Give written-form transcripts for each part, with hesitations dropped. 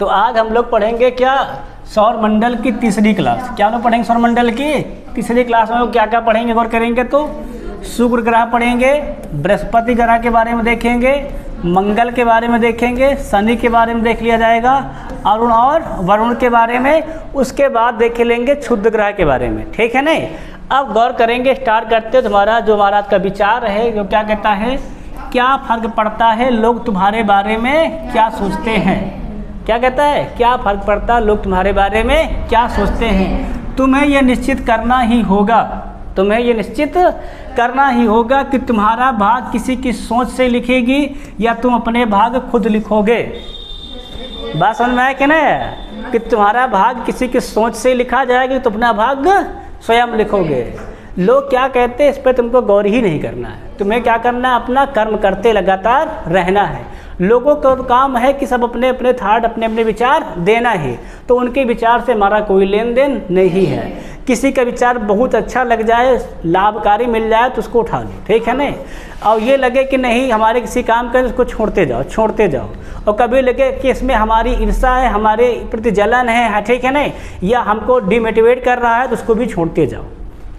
तो आज हम लोग पढ़ेंगे क्या, सौर मंडल की तीसरी क्लास। क्या लोग पढ़ेंगे सौर मंडल की तीसरी क्लास में? लोग क्या क्या पढ़ेंगे गौर करेंगे तो शुक्र ग्रह पढ़ेंगे, बृहस्पति ग्रह के बारे में देखेंगे, मंगल के बारे में देखेंगे, शनि के बारे में देख लिया जाएगा, अरुण और वरुण के बारे में, उसके बाद देख लेंगे क्षुद्र ग्रह के बारे में। ठीक है नहीं? अब गौर करेंगे, स्टार्ट करते हैं। तुम्हारा जो महाराज का विचार है जो क्या कहता है, क्या फर्क पड़ता है लोग तुम्हारे बारे में क्या सोचते हैं। क्या कहता है, क्या फर्क पड़ता है लोग तुम्हारे बारे में क्या सोचते हैं। तुम्हें यह निश्चित करना ही होगा, तुम्हें ये निश्चित करना ही होगा कि तुम्हारा भाग किसी की सोच से लिखेगी या तुम अपने भाग खुद लिखोगे। बात समझ में आया कि नहीं, कि तुम्हारा भाग किसी की सोच से लिखा जाएगा, तो अपना भाग स्वयं लिखोगे। लोग क्या कहते हैं इस पर तुमको गौर ही नहीं करना है। तुम्हें क्या करना है, अपना कर्म करते लगातार रहना है। लोगों का काम है कि सब अपने अपने थाट अपने अपने विचार देना ही, तो उनके विचार से हमारा कोई लेन देन नहीं है। किसी का विचार बहुत अच्छा लग जाए, लाभकारी मिल जाए तो उसको उठा लो, ठीक है नहीं। और ये लगे कि नहीं हमारे किसी काम का उसको छोड़ते जाओ। और कभी लगे कि इसमें हमारी ईर्ष्या है, हमारे प्रति जलन है, ठीक है नहीं, या हमको डिमोटिवेट कर रहा है तो उसको भी छोड़ते जाओ।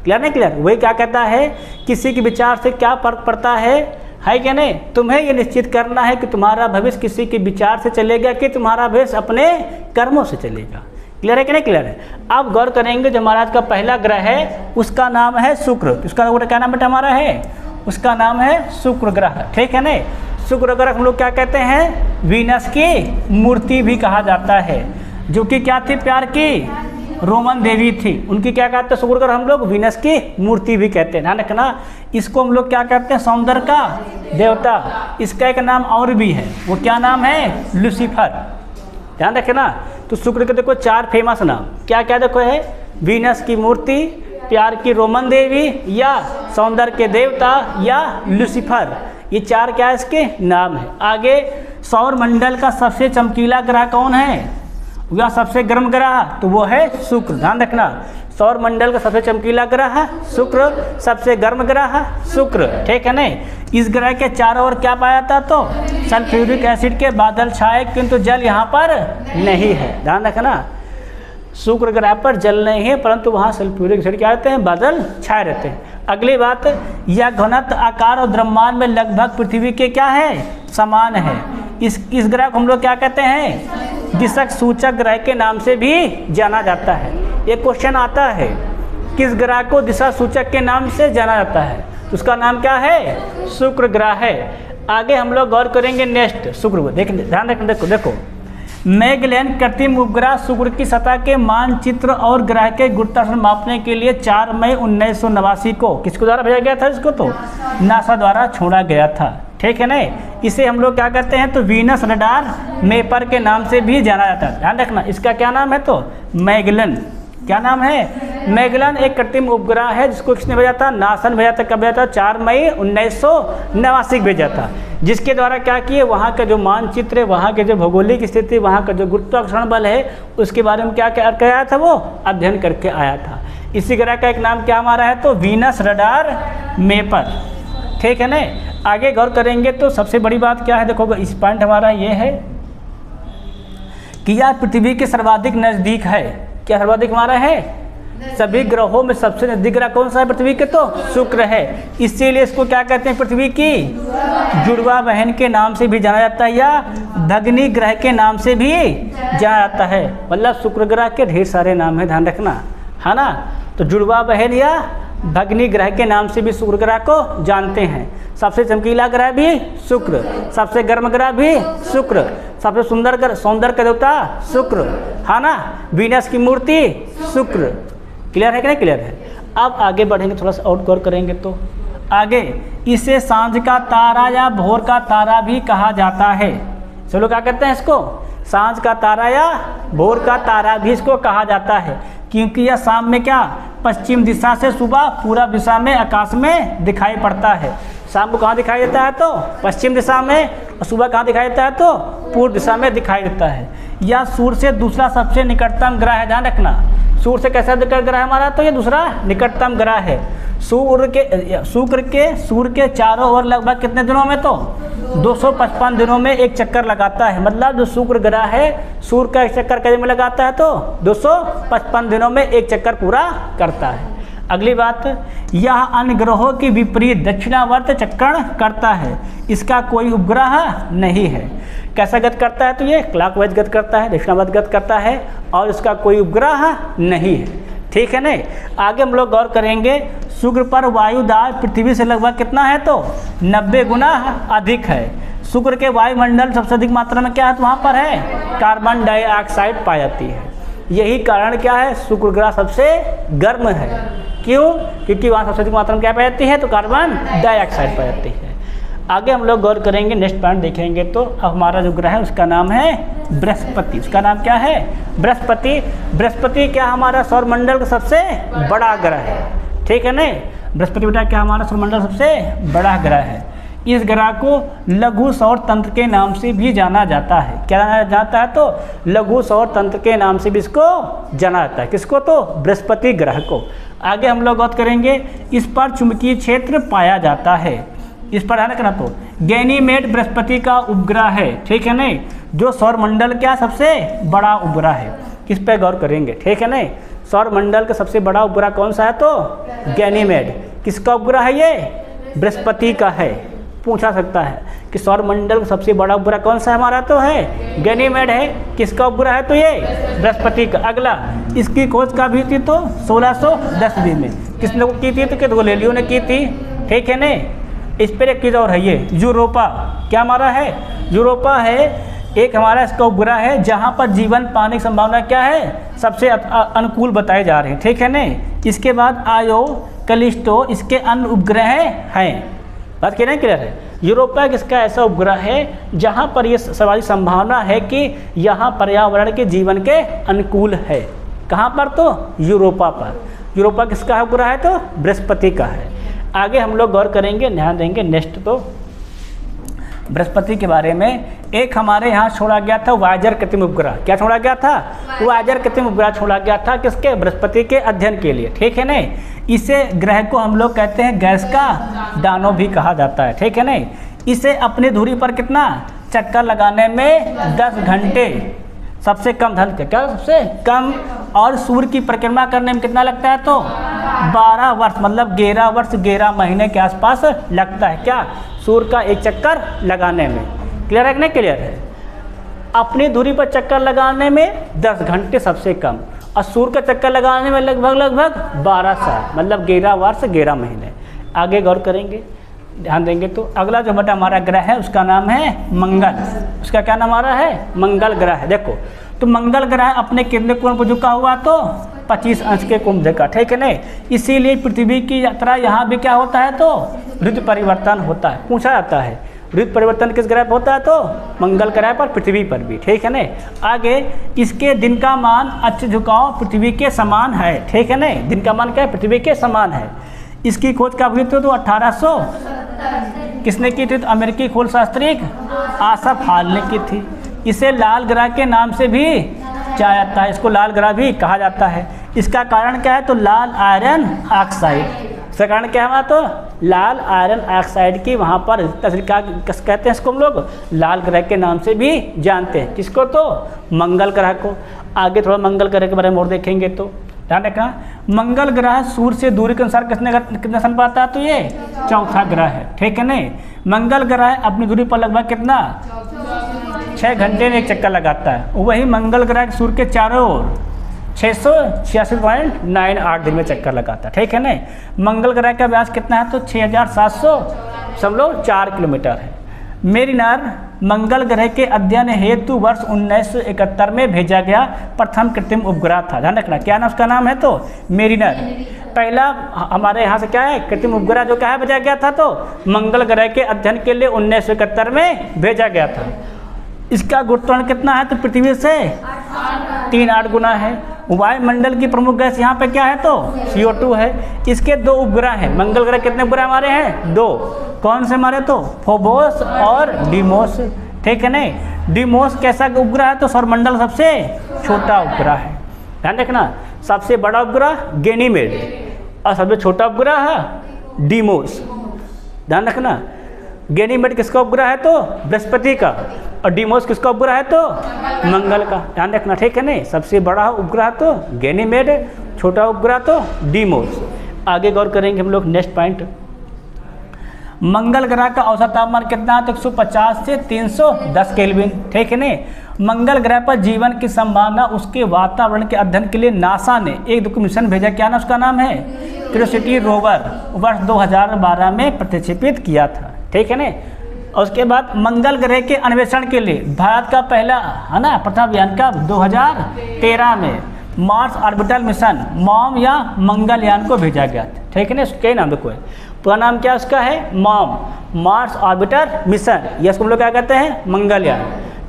क्लियर नहीं क्लियर? वही क्या कहता है, किसी के विचार से क्या फर्क पड़ता है क्या नहीं। तुम्हें ये निश्चित करना है कि तुम्हारा भविष्य किसी के विचार से चलेगा कि तुम्हारा भविष्य अपने कर्मों से चलेगा। क्लियर है कि नहीं क्लियर है? अब गौर करेंगे जो महाराज का पहला ग्रह है उसका नाम है शुक्र। उसका क्या नाम बेटा हमारा है, उसका नाम है शुक्र ग्रह। ठीक है नहीं? शुक्र ग्रह हम लोग क्या कहते हैं, वीनस की मूर्ति भी कहा जाता है, जो कि क्या थी, प्यार की रोमन देवी थी। उनकी क्या कहते हैं, शुक्र ग्रह हम लोग वीनस की मूर्ति भी कहते हैं। ध्यान रखना, इसको हम लोग क्या कहते हैं, सौंदर्य का देवता। इसका एक नाम और भी है, वो क्या नाम है, लूसीफर। ध्यान रखना। तो शुक्र के देखो 4 फेमस नाम क्या क्या देखो है, वीनस की मूर्ति, प्यार की रोमन देवी, या सौंदर्य के देवता, या लूसीफर। ये 4 क्या इसके नाम है। आगे सौर मंडल का सबसे चमकीला ग्रह कौन है, या सबसे गर्म ग्रह, तो वो है शुक्र। ध्यान रखना, सौर मंडल का सबसे चमकीला ग्रह शुक्र, सबसे गर्म ग्रह शुक्र। ठीक है नहीं? इस ग्रह के चारों ओर क्या पाया था, तो सल्फ्यूरिक एसिड के बादल छाए, किंतु जल यहाँ पर नहीं है। ध्यान रखना, शुक्र ग्रह पर जल नहीं है, परंतु वहाँ सल्फ्यूरिक एसिड क्या रहते हैं, बादल छाए रहते हैं। अगली बात, यह घनत्व आकार और द्रव्यमान में लगभग पृथ्वी के क्या है, समान है। इस ग्रह को हम लोग क्या कहते हैं, दिशक सूचक ग्रह के नाम से भी जाना जाता है। ये क्वेश्चन आता है, किस ग्रह को दिशा सूचक के नाम से जाना जाता है, उसका नाम क्या है, शुक्र ग्रह है। आगे हम लोग गौर करेंगे नेक्स्ट शुक्र को। ध्यान रखना, देखो मैगेलन कृत्रिम उपग्रह शुक्र की सतह के मानचित्र और ग्रह के गुरुत्वाकर्षण मापने के लिए 4 मई 1989 को किसको द्वारा भेजा गया था, इसको तो नासा द्वारा छोड़ा गया था। ठीक है नहीं? इसे हम लोग क्या कहते हैं, तो वीनस रडार मेपर के नाम से भी जाना जाता है। ध्यान रखना, इसका क्या नाम है, तो मैगेलन। क्या नाम है, मैगेलन एक कृत्रिम उपग्रह है जिसको किसने भेजा था, नासा ने भेजा था। कब भेजा था, 4 मई 1989 को भेजा था, जिसके द्वारा क्या किए, वहाँ का जो मानचित्र है, वहाँ के जो भौगोलिक स्थिति, वहाँ का जो गुरुत्वाकर्षण बल है, उसके बारे में क्या आया था, वो अध्ययन करके आया था। इसी ग्रह का एक नाम क्या हमारा है, तो वीनस रडार मेपर। ठीक है ना? आगे गौर करेंगे तो सबसे बड़ी बात क्या है, देखो इस पॉइंट हमारा ये है कि यह पृथ्वी के सर्वाधिक नज़दीक है। क्या सर्वाधिक हमारा है, सभी ग्रहों में सबसे नजदीक ग्रह कौन सा है पृथ्वी के, तो शुक्र है। इसीलिए इसको क्या कहते हैं, पृथ्वी की जुड़वा बहन के नाम से भी जाना जाता है, या भगनी ग्रह के नाम से भी जाना जाता है। मतलब शुक्र ग्रह के ढेर सारे नाम है, ध्यान रखना है ना। तो जुड़वा बहन या भगनी ग्रह के नाम से भी शुक्र ग्रह को जानते हैं। सबसे चमकीला ग्रह भी शुक्र, सबसे गर्म ग्रह भी शुक्र, सबसे सुंदर सौंदर्य का देवता शुक्र, है ना। वीनस की मूर्ति शुक्र। क्लियर है कि नहीं क्लियर है? अब आगे बढ़ेंगे, थोड़ा सा और गौर करेंगे तो आगे, इसे सांझ का तारा या भोर का तारा भी कहा जाता है। चलो क्या कहते हैं इसको, सांझ का तारा या भोर का तारा भी इसको कहा जाता है, क्योंकि यह शाम में क्या, पश्चिम दिशा से सुबह पूरब दिशा में आकाश में दिखाई पड़ता है। शाम को कहाँ दिखाई देता है, तो पश्चिम दिशा में, और सुबह कहाँ दिखाई देता है, तो पूर्व दिशा में दिखाई देता है। यह सूर्य से दूसरा सबसे निकटतम ग्रह है। ध्यान रखना, सूर्य से कैसा ग्रह हमारा, तो ये दूसरा निकटतम ग्रह है। सूर्य के चारों ओर लगभग कितने दिनों में? तो 255 दिनों में एक चक्कर लगाता है। मतलब जो शुक्र ग्रह है सूर्य का एक चक्कर कितने में लगाता है? तो 255 दिनों में एक चक्कर पूरा करता है। अगली बात, यह अन्य ग्रहों के विपरीत दक्षिणावर्त चक्रण करता है। इसका कोई उपग्रह नहीं है। कैसा गति करता है? तो ये क्लॉकवाइज गति करता है, दक्षिणावर्त गति करता है और इसका कोई उपग्रह नहीं है। ठीक है ना। आगे हम लोग गौर करेंगे, शुक्र पर वायु दाब पृथ्वी से लगभग कितना है? तो 90 गुना अधिक है। शुक्र के वायुमंडल सबसे अधिक मात्रा में क्या है? तो वहाँ पर है कार्बन डाइऑक्साइड पाई जाती है। यही कारण क्या है? शुक्र ग्रह सबसे गर्म है। क्यों? क्योंकि वहाँ सबसे अधिक मात्रा में क्या पाई जाती है? तो कार्बन डाइऑक्साइड पाई जाती है। आगे हम लोग गौर करेंगे, नेक्स्ट पॉइंट देखेंगे तो हमारा जो ग्रह है उसका नाम है बृहस्पति। उसका नाम क्या है? बृहस्पति। बृहस्पति क्या हमारा सौरमंडल का सबसे बड़ा ग्रह है। ठीक है ना। बृहस्पति बेटा क्या हमारा सौरमंडल सबसे बड़ा ग्रह है। इस ग्रह को लघु सौर तंत्र के नाम से भी जाना जाता है। क्या जाना जाता है? तो लघु सौर तंत्र के नाम से भी इसको जाना जाता है। किसको? तो बृहस्पति ग्रह को। आगे हम लोग बात करेंगे, इस पर चुंबकीय क्षेत्र पाया जाता है। इस पर ध्यान रखना। तो गैनीमेड बृहस्पति का उपग्रह है। ठीक है नहीं, जो सौरमंडल का सबसे बड़ा उपग्रह है। किस पे गौर करेंगे? ठीक है नहीं, सौरमंडल का सबसे बड़ा उपग्रह कौन सा है? तो गैनीमेड। किसका उपग्रह है? ये बृहस्पति का है। पूछा सकता है कि सौरमंडल का सबसे बड़ा उपग्रह कौन सा हमारा? तो है गैनीमेड है। किसका उपग्रह है? तो ये बृहस्पति का। अगला, इसकी खोज का भी थी तो 1610 में। किसने को की थी? तो गैलीलियो ने की थी। ठीक है नहीं। इस पर एक चीज़ और है, ये यूरोपा। क्या हमारा है? यूरोपा है एक हमारा इसका उपग्रह है जहाँ पर जीवन पाने की संभावना क्या है? सबसे अनुकूल बताए जा रहे हैं। ठीक है नहीं। इसके बाद आयो, कैलिस्टो इसके अन्य उपग्रह हैं। बात कह रहे हैं, क्लियर है। यूरोपा किसका ऐसा उपग्रह है जहाँ पर ये सवारी संभावना है कि यहाँ पर्यावरण के जीवन के अनुकूल है। कहाँ पर? तो यूरोपा पर। यूरोपा किसका उपग्रह है? तो बृहस्पति का है। आगे हम लोग गौर करेंगे, ध्यान देंगे नेक्स्ट तो बृहस्पति के बारे में। एक हमारे यहाँ छोड़ा गया था वायेजर कृत्रिम उपग्रह। क्या छोड़ा गया था? वायेजर कृत्रिम उपग्रह छोड़ा गया था। किसके? बृहस्पति के अध्ययन के लिए। ठीक है नहीं। इसे ग्रह को हम लोग कहते हैं गैस का दानव भी कहा जाता है। ठीक है नहीं। इसे अपनी धुरी पर कितना चक्कर लगाने में 10 घंटे सबसे कम धन क्या सबसे कम, और सूर्य की परिक्रमा करने में कितना लगता है? तो 12 वर्ष, मतलब 11 वर्ष 11 महीने के आसपास लगता है। क्या? सूर्य का एक चक्कर लगाने में। क्लियर है कि नहीं? क्लियर है। अपनी धुरी पर चक्कर लगाने में 10 घंटे सबसे कम, और सूर्य का चक्कर लगाने में लगभग 12 साल, मतलब 11 वर्ष 11 महीने। आगे गौर करेंगे, ध्यान देंगे तो अगला जो बेटा हमारा ग्रह है उसका नाम है मंगल। उसका क्या नाम हमारा है? मंगल ग्रह है। देखो तो मंगल ग्रह अपने केंद्र कोण पर झुका हुआ तो 25 अंश के कोण का। ठीक है नहीं। इसीलिए पृथ्वी की यात्रा यहाँ भी क्या होता है? तो ऋतु परिवर्तन होता है। पूछा जाता है ऋतु परिवर्तन किस ग्रह पर होता है? तो मंगल ग्रह पर, पृथ्वी पर भी। ठीक है नहीं। आगे, इसके दिन का मान अक्ष झुकाव पृथ्वी के समान है। ठीक है नहीं। दिन का मान क्या है? पृथ्वी के समान है। इसकी खोज कब हुई थी? तो 1800 किसने की थी? तो अमेरिकी खगोलशास्त्री आसफ हॉल ने की थी। इसे लाल ग्रह के नाम से भी जाना जाता है। इसको लाल ग्रह भी कहा जाता है। इसका कारण क्या है? तो लाल आयरन ऑक्साइड। इसका कारण क्या है? तो लाल आयरन ऑक्साइड की वहाँ पर तरीका कहते हैं इसको हम लोग लाल ग्रह के नाम से भी जानते हैं। किसको? तो मंगल ग्रह को। आगे थोड़ा मंगल ग्रह के बारे में और देखेंगे तो ध्यान रखना, मंगल ग्रह सूर्य से दूरी के अनुसार कितने स्थान पर आता है? तो ये चौथा ग्रह है। ठीक है नहीं। मंगल ग्रह अपनी दूरी पर लगभग कितना 6 घंटे में एक चक्कर लगाता है। वही मंगल ग्रह सूर्य के चारों ओर 686.98 दिन में चक्कर लगाता है। ठीक है नहीं। मंगल ग्रह का व्यास कितना है? तो 6704 किलोमीटर है। मेरिनर मंगल ग्रह के अध्ययन हेतु वर्ष 1971 में भेजा गया प्रथम कृत्रिम उपग्रह था। ध्यान रखना, क्या नाम उसका नाम है? तो मेरिनर। पहला हमारे यहाँ से क्या है? कृत्रिम उपग्रह जो क्या है भेजा गया था? तो मंगल ग्रह के अध्ययन के लिए 1971 में भेजा गया था। इसका गुरुत्वाकर्षण कितना है? तो पृथ्वी से 3-8 गुना है। वायुमंडल की प्रमुख गैस यहाँ पे क्या है? तो CO2 है। इसके 2 उपग्रह हैं। मंगल ग्रह कितने उपग्रह हमारे हैं? 2। कौन से हमारे? तो फोबोस और डीमोस। ठीक है नहीं। डीमोस कैसा उपग्रह है? तो सौरमंडल सबसे छोटा उपग्रह है। ध्यान रखना, सबसे बड़ा उपग्रह गैनीमेड। और सबसे छोटा उपग्रह है डीमोस, ध्यान रखना। गैनीमेड किसका उपग्रह है तो बृहस्पति का, और डीमोस किसका उपग्रह है तो मंगल का, ध्यान रखना, ठीक है नहीं। सबसे बड़ा उपग्रह तो गैनीमेड, छोटा उपग्रह तो डीमोस। आगे गौर करेंगे हम लोग नेक्स्ट पॉइंट। मंगल ग्रह का औसत तापमान कितना है तो 150 से 310 केल्विन, ठीक है नहीं। मंगल ग्रह पर जीवन की संभावना, उसके वातावरण के अध्ययन के लिए नासा ने एक मिशन भेजा, क्या नाम उसका नाम है क्यूरियोसिटी रोवर, वर्ष 2012 में प्रक्षेपित किया था, ठीक है नहीं। और उसके बाद मंगल ग्रह के अन्वेषण के लिए भारत का पहला है ना प्रथम अभियान का 2013 में मार्स ऑर्बिटल मिशन मॉम या मंगलयान को भेजा गया था, ठीक है ना। उसके नाम देखो पूरा नाम क्या उसका है मॉम, मार्स ऑर्बिटर मिशन, या इसको हम लोग क्या कहते हैं मंगलयान,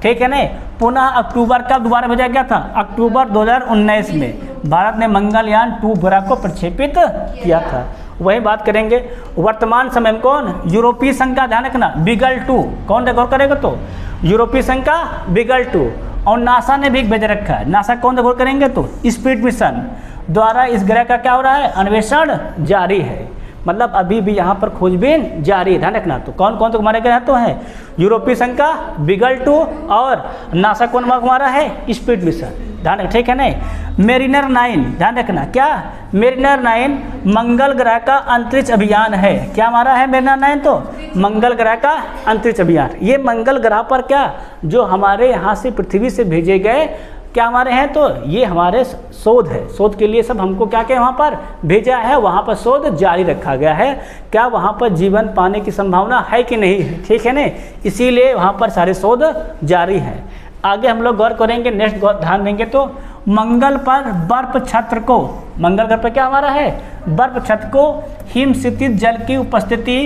ठीक है नहीं। पुनः अक्टूबर का दोबारा भेजा गया था, अक्टूबर 2019 में भारत ने मंगलयान 2 ग्रह को प्रक्षेपित किया था। वही बात करेंगे वर्तमान समय में कौन, यूरोपीय संघ का, ध्यान रखना बीगल 2, कौन गौर करेगा तो यूरोपीय संघ का बीगल 2, और नासा ने भी भेज रखा है, नासा कौन गौर करेंगे तो स्पीड मिशन द्वारा इस ग्रह का क्या हो रहा है अन्वेषण जारी है, मतलब अभी भी यहाँ पर खोजबीन जारी है, ध्यान रखना। तो कौन कौन तो हमारे ग्रह तो हैं यूरोपीय संघ का बीगल 2 और नासा कौन हमारा है स्पीड मिशन, ध्यान रखना, ठीक है नहीं। मेरिनर 9, ध्यान रखना क्या मेरिनर 9 मंगल ग्रह का अंतरिक्ष अभियान है, क्या हमारा है मेरिनर 9 तो मंगल ग्रह का अंतरिक्ष अभियान। ये मंगल ग्रह पर क्या जो हमारे यहाँ से पृथ्वी से भेजे गए क्या हमारे हैं तो ये हमारे शोध है, शोध के लिए सब हमको क्या क्या वहाँ पर भेजा है, वहाँ पर शोध जारी रखा गया है, क्या वहाँ पर जीवन पाने की संभावना है कि नहीं है, ठीक है ना, इसीलिए वहाँ पर सारे शोध जारी हैं। आगे हम लोग गौर करेंगे, नेक्स्ट ध्यान देंगे तो मंगल पर बर्फ छत्र को, मंगल ग्रह पर क्या हमारा है बर्फ छत्र को हिम स्थित जल की उपस्थिति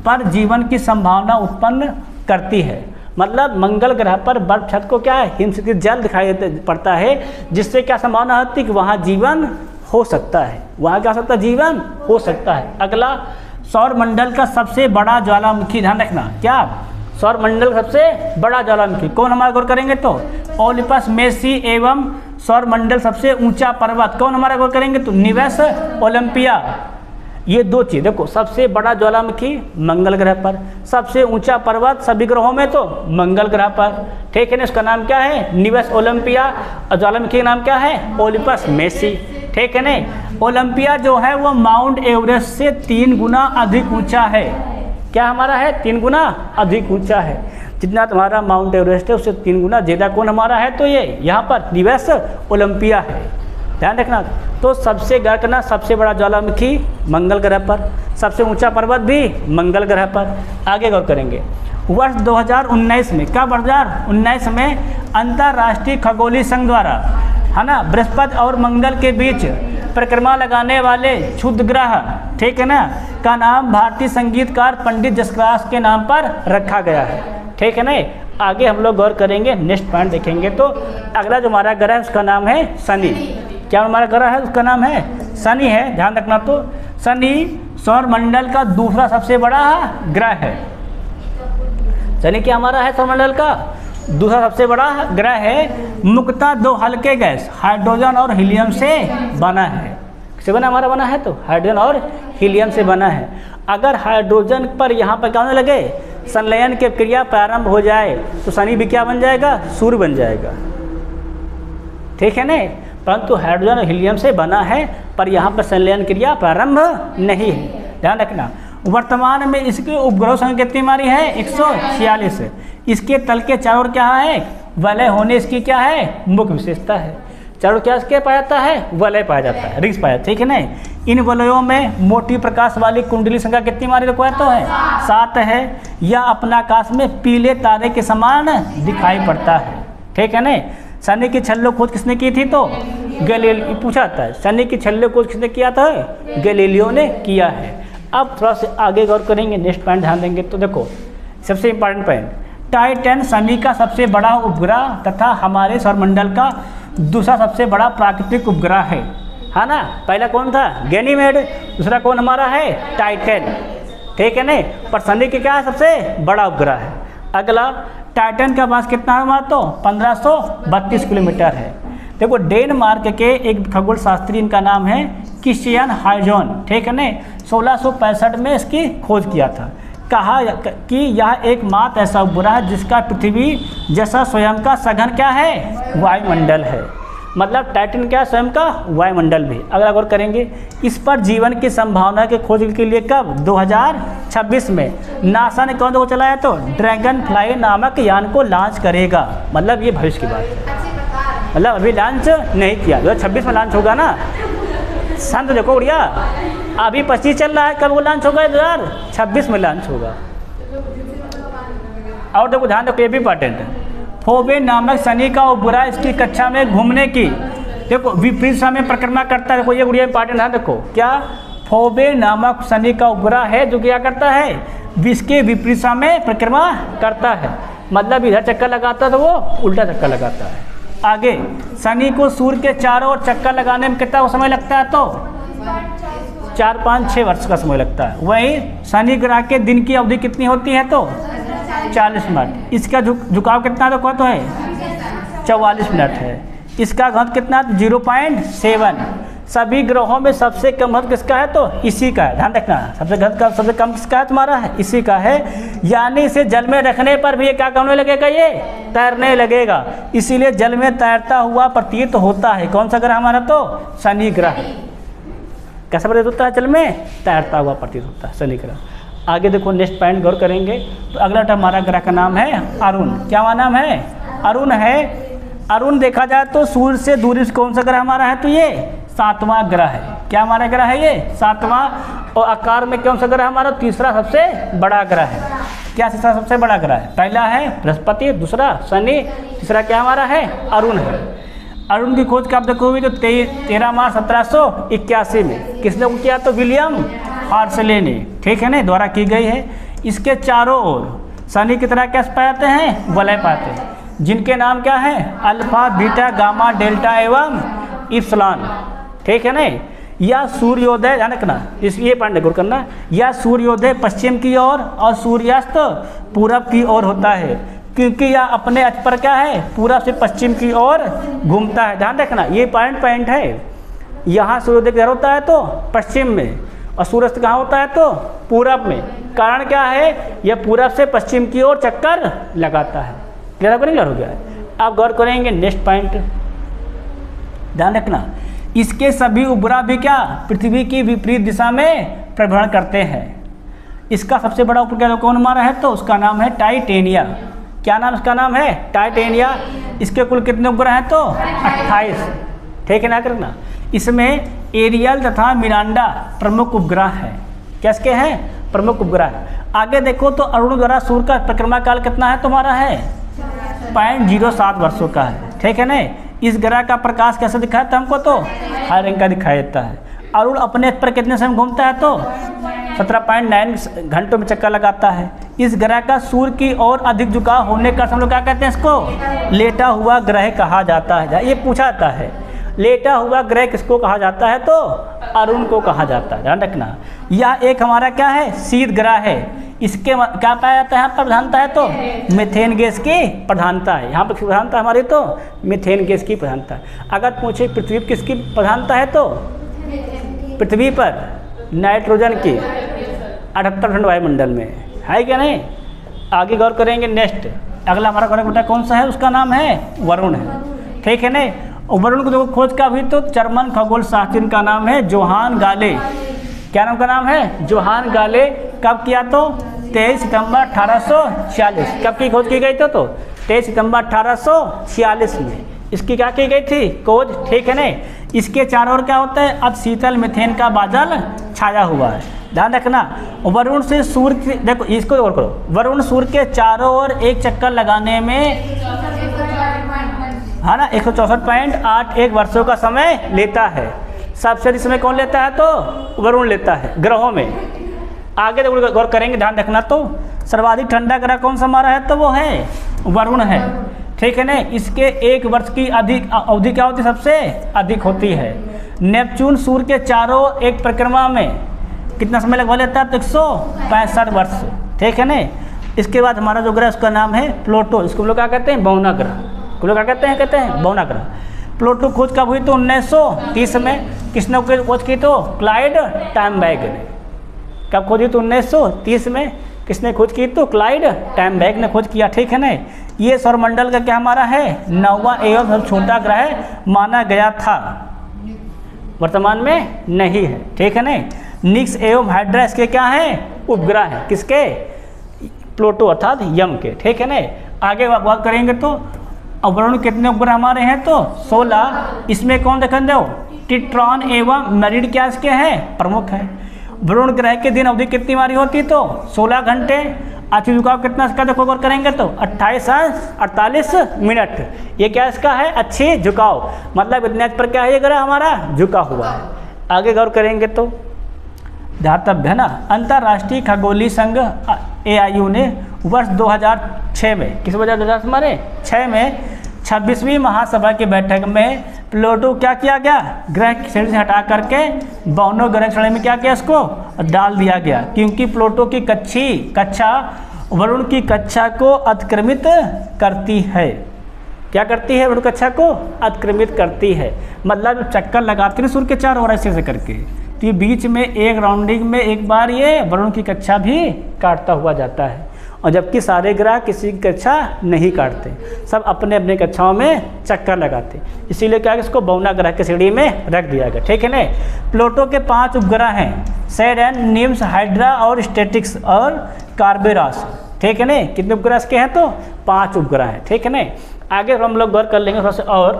पर जीवन की संभावना उत्पन्न करती है, मतलब मंगल ग्रह पर बर्फ छत को क्या है हिमस्थित जल दिखाई पड़ता है, जिससे क्या संभावना होती है कि वहाँ जीवन हो सकता है, वहाँ क्या हो सकता है जीवन हो सकता है। अगला सौर मंडल का सबसे बड़ा ज्वालामुखी, ध्यान रखना क्या सौर मंडल का सबसे बड़ा ज्वालामुखी कौन हमारा गौर करेंगे तो ओलिपस मेसी, एवं सौर मंडल सबसे ऊंचा पर्वत कौन हमारा गौर करेंगे तो निवेस ओलंपिया। ये दो चीज़ देखो, सबसे बड़ा ज्वालामुखी मंगल ग्रह पर, सबसे ऊंचा पर्वत सभी ग्रहों में तो मंगल ग्रह पर, ठीक है ना। इसका नाम क्या है निवेस ओलंपिया, और ज्वालामुखी का नाम क्या है ओलिपस मेसी, ठीक है ना। ओलंपिया जो है वो माउंट एवरेस्ट से 3 गुना अधिक ऊंचा है, क्या हमारा है 3 गुना अधिक ऊंचा है, जितना तुम्हारा माउंट एवरेस्ट है उससे 3 गुना ज़्यादा कौन हमारा है तो ये यहाँ पर निवेस ओलंपिया है, ध्यान रखना। तो सबसे गौर करना सबसे बड़ा ज्वालामुखी मंगल ग्रह पर, सबसे ऊंचा पर्वत भी मंगल ग्रह पर। आगे गौर करेंगे वर्ष 2019 में, क्या 2019 में अंतर्राष्ट्रीय खगोलीय संघ द्वारा है ना बृहस्पति और मंगल के बीच परिक्रमा लगाने वाले क्षुद्र ग्रह, ठीक है ना, का नाम भारतीय संगीतकार पंडित जसराज के नाम पर रखा गया है, ठीक है ना। आगे हम लोग गौर करेंगे, नेक्स्ट पॉइंट देखेंगे तो अगला जो हमारा ग्रह है उसका नाम है शनि, क्या हमारा ग्रह है उसका नाम है शनि है, ध्यान रखना। तो शनि सौर मंडल का दूसरा सबसे बड़ा ग्रह है, शनि क्या हमारा है सौर मंडल का दूसरा सबसे बड़ा ग्रह है, मुख्यतः 2 हल्के गैस हाइड्रोजन और हीलियम से बना है, किससे बना हमारा बना है तो हाइड्रोजन और हीलियम से बना है। अगर हाइड्रोजन पर यहाँ पर क्या होने लगे संलयन की क्रिया प्रारंभ हो जाए तो शनि भी क्या बन जाएगा सूर्य बन जाएगा, ठीक है ना। परंतु हाइड्रोजन और हीलियम से बना है पर यहाँ पर संलयन क्रिया प्रारंभ नहीं है, ध्यान रखना। वर्तमान में इसके उपग्रह संख्या कितनी हमारी है 146 है। इसके तल के चारों ओर क्या है वलय होने इसकी क्या है मुख्य विशेषता है, चारों क्या इसके पाया जाता है वलय पाया जाता है, रिंग्स पाया जाता है, ठीक है ना। इन वलयों में मोटी प्रकाश वाली कुंडली संख्या कितनी हमारी रिक्वायर तो है 7 है। यह अपना आकाश में पीले तारे के समान दिखाई पड़ता है, ठीक है ना। शनि की छल्लो खोज किसने की थी तो गैलीलियो, पूछा था शनि की छल्लो खोज किसने किया था गैलीलियो ने किया है। अब थोड़ा सा आगे गौर करेंगे, नेक्स्ट पॉइंट ध्यान देंगे तो देखो सबसे इंपॉर्टेंट पॉइंट, टाइटन शनि का सबसे बड़ा उपग्रह तथा हमारे सौरमंडल का दूसरा सबसे बड़ा प्राकृतिक उपग्रह है ना। पहला कौन था गैनीमेड, दूसरा कौन हमारा है टाइटन, ठीक है ना। पर शनि के क्या है सबसे बड़ा उपग्रह है। अगला टाइटन का मास कितना है हमारा तो 1532 किलोमीटर है। देखो डेनमार्क के एक खगोल शास्त्री इनका नाम है क्रिश्चियन हाइजोन, ठीक है ना, 1665 में इसकी खोज किया था। कहा कि यह एकमात्र ऐसा उपग्रह है जिसका पृथ्वी जैसा स्वयं का सघन क्या है, वायुमंडल है। मतलब टाइटन क्या है, स्वयं का वायुमंडल भी। अगर गौर करेंगे इस पर जीवन की संभावना की खोज के लिए कब 2026 में नासा ने कौन को चलाया, तो ड्रैगन फ्लाई नामक यान को लॉन्च करेगा। मतलब ये भविष्य की बात है, मतलब अभी लॉन्च नहीं किया, 2026 में लॉन्च होगा ना। सन तो देखो उड़िया, अभी 25 चल रहा है, कब वो लॉन्च होगा, 2026 में लॉन्च होगा। और देखो ध्यान रखो, ये भी इंपॉर्टेंट है। फोबे नामक शनि का उपग्रह इसकी कक्षा में घूमने की देखो विपरीत दिशा में परिक्रमा करता है। देखो ये उड़िया इंपॉर्टेंट है, देखो क्या फोबे नामक शनि का उपग्रह है जो क्या करता है, इसके विपरीत दिशा में परिक्रमा करता है। मतलब इधर चक्कर लगाता है तो वो उल्टा चक्कर लगाता है। आगे शनि को सूर्य के चारों ओर चक्कर लगाने में कितना समय लगता है, तो 4-5-6 वर्ष का समय लगता है। वहीं शनि ग्रह के दिन की अवधि कितनी होती है, तो 40 मिनट। इसका झुकाव कितना तो है 44 मिनट है। इसका घनत्व कितना, 0.7। सभी ग्रहों में सबसे कम घनत्व किसका है, तो इसी का है। ध्यान रखना, सबसे कम किसका है, तुम्हारा है, इसी का है। यानी इसे जल में रखने पर भी ये क्या करने लगेगा, ये तैरने लगेगा। इसीलिए जल में तैरता हुआ प्रतीत होता है। कौन सा ग्रह हमारा, तो शनि ग्रह। कैसा प्रतीत होता है, जल में तैरता हुआ प्रतीत होता है शनि ग्रह। आगे देखो नेक्स्ट पॉइंट गौर करेंगे तो अगला हमारा ग्रह का नाम है अरुण। क्या नाम है, अरुण है। अरुण देखा जाए तो सूर्य से दूरी से कौन सा ग्रह हमारा है, तो ये 7वां ग्रह है। क्या हमारा ग्रह है, ये 7वां। और आकार में कौन सा ग्रह हमारा, तीसरा सबसे बड़ा ग्रह है। क्या तीसरा सबसे बड़ा ग्रह है, पहला है बृहस्पति, दूसरा शनि, तीसरा क्या हमारा है, अरुण है। अरुण की खोज कब तक हुई, तो 13 मार्च 1781 में। किसने किया, तो विलियम हार्सले ने, ठीक है ना, द्वारा की गई है। इसके चारों ओर शनि की तरह क्या पाते हैं, वलय पाते हैं, जिनके नाम क्या है, अल्फा, बीटा, गामा, डेल्टा एवं इप्सिलॉन, ठीक है ना। या सूर्योदय, ध्यान रखना, ये पॉइंट गौर करना, या सूर्योदय पश्चिम की ओर और सूर्यास्त पूरब की ओर होता है, क्योंकि यह अपने अक्ष पर क्या है, पूरब से पश्चिम की ओर घूमता है। ध्यान रखना, ये पॉइंट है। यहाँ सूर्योदय किधर होता है, तो पश्चिम में, और सूर्यास्त कहाँ होता है, तो पूरब में। कारण क्या है, यह पूरब से पश्चिम की ओर चक्कर लगाता है। क्लियर हो गया है। अब गौर करेंगे नेक्स्ट पॉइंट, ध्यान रखना, इसके सभी उपग्रह भी क्या पृथ्वी की विपरीत दिशा में परिभ्रमण करते हैं। इसका सबसे बड़ा उपग्रह कौन हमारा है, तो उसका नाम है टाइटेनिया। क्या नाम इसका नाम है, टाइटेनिया। इसके कुल कितने उपग्रह हैं, तो 28, ठीक है ना करना। इसमें एरियल तथा मिरांडा प्रमुख उपग्रह हैं। कैसे हैं, प्रमुख उपग्रह। आगे देखो तो अरुण द्वारा सूर्य का परिक्रमा काल कितना है तुम्हारा है, 0.07 वर्षों का है, ठीक है ना। इस ग्रह का प्रकाश कैसे दिखाया था हमको, तो हरे रंग का दिखाई देता है। अरुण अपने पर कितने समय घूमता है, तो 17.9 घंटों में चक्कर लगाता है। इस ग्रह का सूर्य की ओर अधिक झुकाव होने का हम लोग क्या कहते हैं, इसको लेटा हुआ ग्रह कहा जाता है। ये पूछा जाता है, लेटा हुआ ग्रह किसको कहा जाता है, तो अरुण को कहा जाता है। ध्यान रखना, यह एक हमारा क्या है, शीत ग्रह है। इसके क्या पाया जाता है, यहाँ पर प्रधानता है, तो मीथेन गैस की प्रधानता है। यहाँ पर प्रधानता हमारी, तो मीथेन गैस की प्रधानता है। अगर पूछे पृथ्वी पर किसकी प्रधानता है, तो पृथ्वी पर नाइट्रोजन की 78% वायुमंडल में है क्या नहीं। आगे गौर करेंगे नेक्स्ट, अगला हमारा ग्रह बेटा कौन सा है, उसका नाम है वरुण है, ठीक है ना। वरुण को देखो खोज का भी, तो जर्मन खगोल शास्त्री का नाम है जोहान गाले। क्या नाम का नाम है, जोहान गाले। कब किया, तो 23 सितंबर 1846। कब की खोज की गई तो 23 सितंबर 1846 में इसकी क्या की गई थी, खोज, ठीक है ना। इसके चारों ओर क्या होता है, अब शीतल मीथेन का बादल छाया हुआ है। ध्यान रखना, वरुण से सूर्य, देखो इसको और करो, वरुण सूर्य के चारों ओर एक चक्कर लगाने में है ना 164.81 वर्षों का समय लेता है। सबसे अधिक समय कौन लेता है, तो वरुण लेता है ग्रहों में। आगे देखो गौर करेंगे, ध्यान रखना, तो सर्वाधिक ठंडा ग्रह कौन सा हमारा है, तो वो है वरुण है, ठीक है ना। इसके एक वर्ष की अधिक अवधि क्या होती है, सबसे अधिक होती है। नेपच्यून सूर्य के चारों एक परिक्रमा में कितना समय लगवा लेता है, तो 165 वर्ष, ठीक है ना। इसके बाद हमारा जो ग्रह उसका नाम है प्लूटो। इसको लोग क्या कहते हैं, बौना ग्रह। लोग क्या कहते हैं, बौना ग्रह। प्लूटो खोज कब हुई, तो 1930 में। किसने खोज की तो क्लाइड टैमबैग ने। कब खोजी तो 1930 में। किसने खोज की तो क्लाइड टैमबैग ने खोज किया, ठीक है ना। ये सौरमंडल का क्या हमारा है 9वां एवं सबसे छोटा ग्रह माना गया था, वर्तमान में नहीं है, ठीक है ना। निक्स एवं हाइड्रा इसके क्या हैं उपग्रह हैं, किसके प्लूटो अर्थात यम के, ठीक है ना। आगे बात करेंगे तो वरुण कितने उपग्रह हमारे हैं तो 16। इसमें कौन देखा दो टिट्रॉन एवं मेरिड क्या इसके हैं प्रमुख हैं। वरुण ग्रह के दिन अवधि कितनी मारी होती तो 16 घंटे। अति झुकाव कितना इसका देखो गौर करेंगे तो 28:48 मिनट। ये क्या इसका है अच्छी झुकाव, मतलब इतने पर क्या है ये ग्रह हमारा झुका हुआ है। आगे गौर करेंगे तो ध्यातव्य है ना, अंतर्राष्ट्रीय खगोलीय संघ AIU ने वर्ष 2006 में किस वजह 2006 में 26वीं महासभा की बैठक में प्लूटो क्या किया गया ग्रह की श्रेणी से हटा करके 52 ग्रह श्रेणी में क्या किया इसको डाल दिया गया, क्योंकि प्लूटो की कक्षा वरुण की कक्षा को अतिक्रमित करती है। क्या करती है वरुण कक्षा को अतिक्रमित करती है, मतलब चक्कर लगाते हैं सूर्य के चारों ओर ऐसे करके, तो ये बीच में एक राउंडिंग में एक बार ये वरुण की कक्षा भी काटता हुआ जाता है। और जबकि सारे ग्रह किसी की कक्षा नहीं काटते, सब अपने अपने कक्षाओं में चक्कर लगाते, इसीलिए क्या है इसको 52 ग्रह की श्रेणी में रख दिया गया, ठीक है ना। प्लूटो के 5 उपग्रह हैं, सैटर्न, निम्स, हाइड्रा और स्टेटिक्स और कार्बेरास, ठीक है ना। कितने उपग्रह इसके हैं तो 5 उपग्रह हैं, ठीक है ना। आगे हम लोग गौर कर लेंगे थोड़ा सा और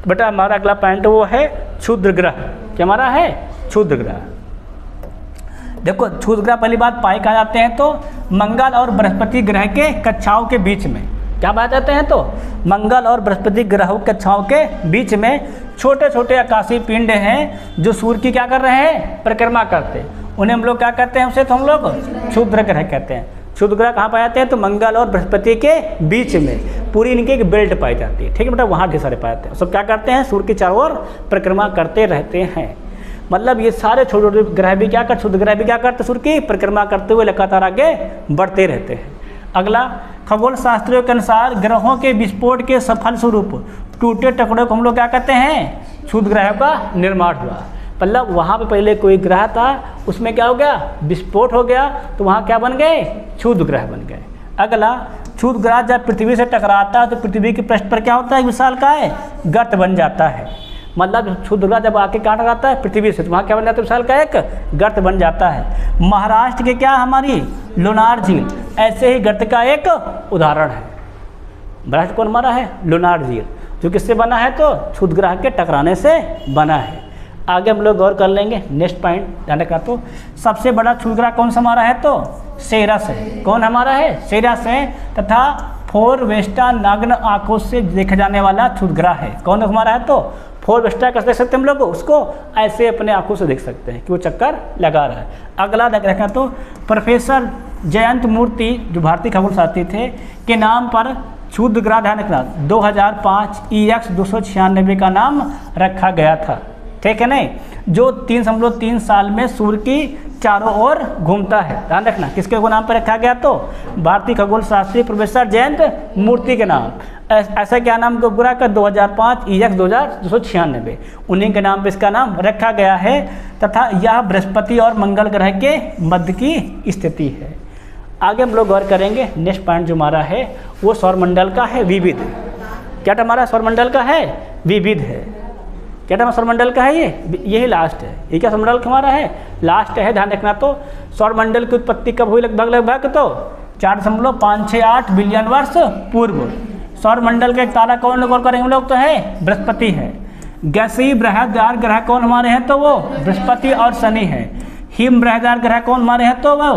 बेटा। हमारा अगला पॉइंट वो है क्षुद्र ग्रह। क्या हमारा है क्षुद्र ग्रह। देखो क्षुद्र ग्रह पहली बात पाए कहा जाते हैं तो मंगल और बृहस्पति ग्रह के कक्षाओं के बीच में। क्या पाए जाते हैं तो मंगल और बृहस्पति ग्रहों के कक्षाओं के बीच में छोटे छोटे आकाशीय पिंड हैं जो सूर्य की क्या कर रहे हैं परिक्रमा करते हैं, उन्हें हम लोग क्या कहते हैं उसे तो हम लोग क्षुद्र ग्रह कहते हैं। क्षुद्र ग्रह कहाँ पाए जाते हैं तो मंगल और बृहस्पति के बीच में, पूरी इनकी एक बेल्ट पाई जाती है, ठीक है बेटा। वहाँ ढेर सारे पाए जाते हैं, सब क्या करते हैं सूर्य के चारों ओर परिक्रमा करते रहते हैं। मतलब ये सारे छोटे छोटे ग्रह भी क्या करते, क्षुद्र ग्रह भी क्या करते सूर्य की परिक्रमा करते हुए लगातार आगे बढ़ते रहते हैं। अगला खगोल शास्त्रियों के अनुसार ग्रहों के विस्फोट के सफल स्वरूप टूटे टुकड़ों को हम लोग क्या कहते हैं क्षुद्र ग्रह का निर्माण हुआ। मतलब वहाँ पे पहले कोई ग्रह था, उसमें क्या हो गया विस्फोट हो गया, तो वहाँ क्या बन गए क्षुद्र ग्रह बन गए। अगला क्षुद्र ग्रह जब पृथ्वी से टकराता है तो पृथ्वी के पृष्ठ पर क्या होता है विशाल का है गर्त बन जाता है। मतलब क्षुद्र ग्रह जब आके काट जाता है पृथ्वी से तो वहाँ क्या बन जाता है विशाल का एक गर्त बन जाता है। महाराष्ट्र के क्या हमारी लोनार झील ऐसे ही गर्त का एक उदाहरण है। महाराष्ट्र कौन हमारा है लोनार झील, जो किससे बना है तो क्षुद्र ग्रह के टकराने से बना है। आगे हम लोग गौर कर लेंगे नेक्स्ट पॉइंट ध्यान रखा। तो सबसे बड़ा क्षुद्र ग्रह कौन सा हमारा है तो सेरस है। कौन हमारा है सेरस है, तथा फोर वेस्टा नग्न आंखों से देखा जाने वाला क्षुद्र ग्रह है। कौन हमारा है तो फोर वेस्टा कैसे देख सकते हैं हम लोग उसको ऐसे अपने आंखों से देख सकते हैं कि वो चक्कर लगा रहा है। अगला देख रखा तो प्रोफेसर जयंत मूर्ति जो भारतीय खगोल शास्त्री थे के नाम पर क्षुद्र ग्रह ध्यान रखना 2005 EX 296 का नाम रखा गया था, ठीक है नहीं, जो 3.3 साल में सूर्य की चारों ओर घूमता है। ध्यान रखना किसके को नाम पर रखा गया तो भारतीय खगोल शास्त्री प्रोफेसर जयंत मूर्ति के नाम। ऐसा क्या नाम उपग्रह का 2005 EX 296 उन्हीं के नाम पर इसका नाम रखा गया है, तथा यह बृहस्पति और मंगल ग्रह के मध्य की स्थिति है। आगे हम लोग गौर करेंगे नेक्स्ट पॉइंट जो हमारा है वो सौरमंडल का है विविध। क्या हमारा सौरमंडल का है विविध है। क्या हमारा सौरमंडल का है यही लास्ट है। ये क्या सौरमंडल का हमारा है लास्ट है। ध्यान रखना तो सौरमंडल की उत्पत्ति कब हुई लगभग तो 4.568 बिलियन वर्ष पूर्व। सौरमंडल का एक तारा कौन गौर करेंगे हम लोग तो है बृहस्पति है। गैसीय बृहदाकार ग्रह कौन हमारे हैं तो वो बृहस्पति और शनि है। हिम बृहदाकार ग्रह कौन हमारे हैं तो वो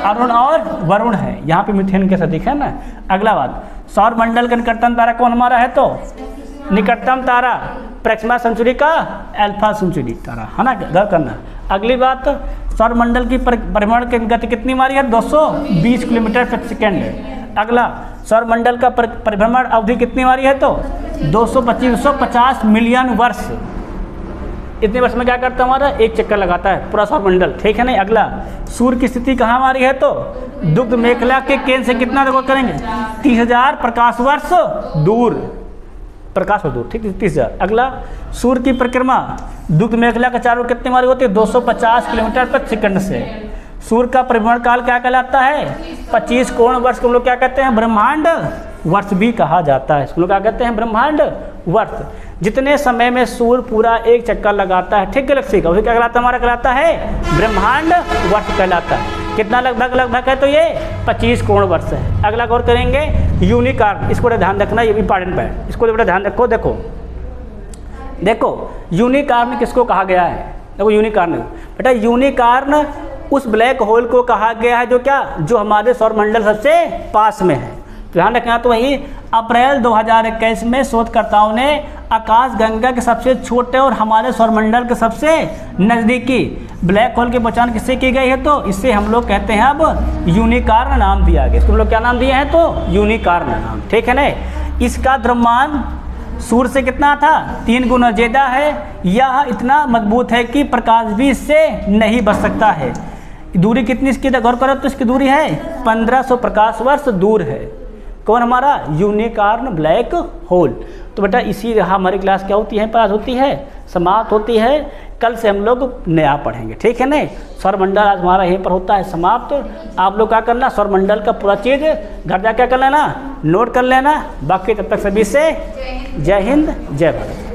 अरुण और वरुण है। यहाँ पे मीथेन के साथ दिखा ना। अगला बात सौरमंडल का निकटतम तारा कौन हमारा है तो निकटतम तारा प्रैक्सिमा सेंचुरी का अल्फा सेंचुरी तारा है ना, गौर करना। अगली बात सौरमंडल की परिभ्रमण की गति कितनी हमारी है 220 किलोमीटर प्रति सेकेंड। अगला सौरमंडल का परिभ्रमण अवधि कितनी हमारी है तो 250 मिलियन वर्ष। इतने वर्ष में क्या करता है हमारा एक चक्कर लगाता है पूरा सौरमंडल, ठीक है नहीं। अगला सूर्य की स्थिति कहाँ हमारी है तो दुग्ध मेखला के केंद्र से कितना देखो करेंगे 30,000 प्रकाश वर्ष दूर। प्रकाश और दूर, ठीक है 30,000। अगला, सूर्य की परिक्रमा दुग्ध मेखला के चारों कितने मार्ग होते हैं? 250 किलोमीटर प्रति सेकंड से। सूर्य का परिभ्रमण काल क्या कहलाता है? 25 कोण वर्ष को हम लोग क्या कहते हैं? ब्रह्मांड वर्ष भी कहा जाता है। इसको लोग क्या कहते हैं? ब्रह्मांड वर्ष। जितने समय में सूर्य पूरा एक चक्कर लगाता है, ठीक गैलेक्सी का, वही क्या कहलाता है? हमारा कहलाता है ब्रह्मांड वर्ष कहलाता है। कितना लगभग है? तो ये 25 कोण वर्ष है। अगला गौर करेंगे यूनिकॉर्न, इसको बड़ा ध्यान रखना, ये भी इंपॉर्टेंट है, इसको बड़ा ध्यान रखो। देखो यूनिकॉर्न किसको कहा गया है? देखो यूनिकॉर्न बेटा, यूनिकॉर्न उस ब्लैक होल को कहा गया है जो हमारे सौरमंडल सबसे पास में है। ध्यान रखना। तो वही अप्रैल 2021 में शोधकर्ताओं ने आकाश गंगा के सबसे छोटे और हमारे सौरमंडल के सबसे नज़दीकी ब्लैक होल की पहचान किससे की गई है? तो इससे हम लोग कहते हैं अब यूनिकॉर्न नाम दिया गया। इसको हम लोग क्या नाम दिए हैं? तो यूनिकॉर्न नाम, ठीक है ना। इसका द्रव्यमान सूर्य से कितना था? 3 गुना ज़्यादा है। यह इतना मजबूत है कि प्रकाश भी इससे नहीं बच सकता है। दूरी कितनी इसकी गौर करो तो इसकी दूरी है 1500 प्रकाश वर्ष दूर है। कौन? हमारा यूनिकॉर्न ब्लैक होल। तो बेटा इसी हमारी क्लास क्या होती है? पास होती है, समाप्त होती है। कल से हम लोग नया पढ़ेंगे, ठीक है ना। सौरमंडल आज हमारा यहीं पर होता है समाप्त। आप लोग क्या करना, सौरमंडल का पूरा चीज़ घर जा क्या कर लेना, नोट कर लेना। बाकी तब तक सभी से जय हिंद, जय भारत।